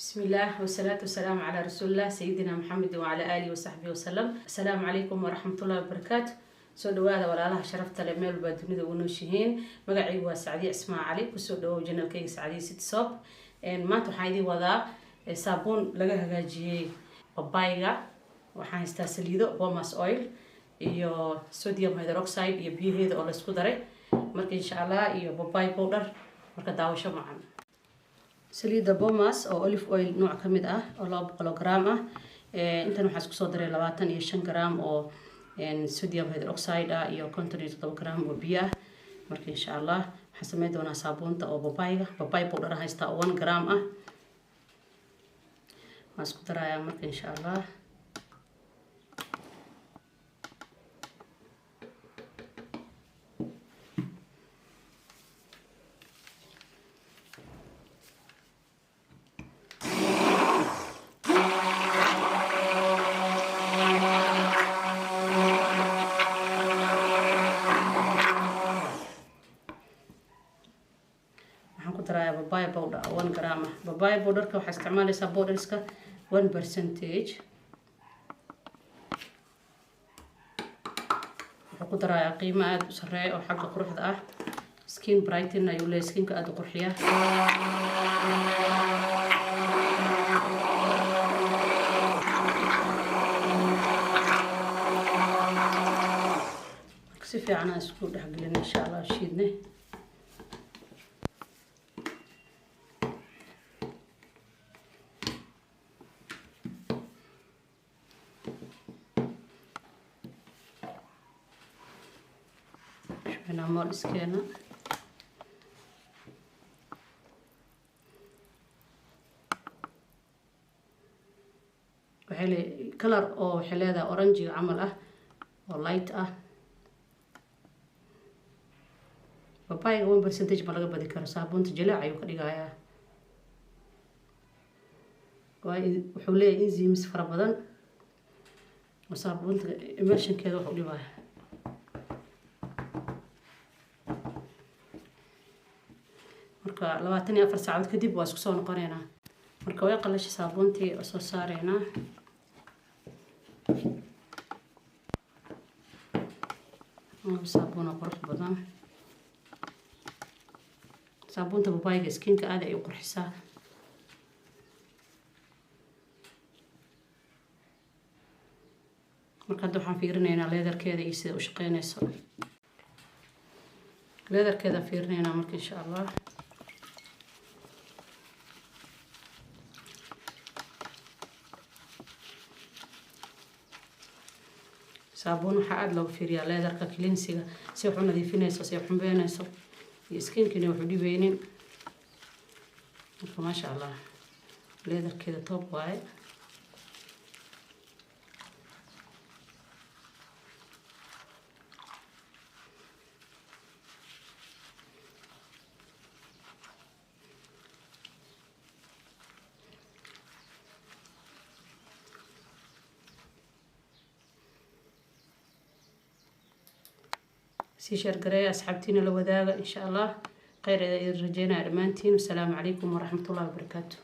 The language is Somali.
بسم الله والصلاة والسلام على رسول الله سيدنا محمد وعلى آله وصحبه وسلم. السلام عليكم ورحمة الله وبركاته. سو دواada walaalaha sharafta leh meel baa dunida u nooshihiin. magacaygu waa Sacdiye Ismaa Cali, kusoo dhawow channelkayga Sacdiye City Soap. maanta waxaan idin wadaa saabuun laga hagaajiyay babayga. waxaan haystaa saliido Bomas oil iyo sodium hydroxide iyo biyaheeda oo la isku daray. marka insha Allah iyo babay powder marka daawasho macaan. saliida Bomas oo olive oil nooc ka mid ah oo 200 gram ah. intan waxaan isku soo daray 25 gram oo sodium hydroxide iyo 57 gram oo biyo ah. marka insha Allah waxaan sameyn doonaa saabuunta oo babay powder haysta 1 gram ah. waan isku darayaa marka insha Allah. babay powder 1 gram ah. babay powder ka waxa isticmaalaysaa powderska 1%. wuxuu ku darayaa qiimo aad u sareeyo oo xagga quruxda ah. skin brighten ayuu leeyahay, skinka aad u qurxiya. si fiican aan isku dhexgelin insha Allah shiidne. أنا مال إسكانة وحلي كلر أو حلي هذا أورنجي عمل أو لايت باباي 1% بلغ بدي كر صابون تجلع أيوة كديجايا وحولي إنزيمز فرا بدن وصابون إمرشن كذا وحولي باي. marka 24 saacadood kadib waa isku soo noqonaynaa. marka way qalashay saabuuntii oo soo saareynaa. saabuun qurux badan. saabuunta babayga skinka aad ay u qurxisaa. marka waxaan fiirinaynaa leedarkeeda iyo sida u shaqeynayso. leedarkeeda fiirinaynaa marka insha Allah. saabuun waxa aad loo fiiriyaa leedarka cleansiga si wax u nadiifinayso si wax u beenayso iyo skinkina wax u dhibeynin. marka ma sha Allah leedarkeeda top waaye. شير قراية أصحابتنا لو ذاك إن شاء الله خير إذا رجينا أرمانتين. والسلام عليكم ورحمة الله وبركاته.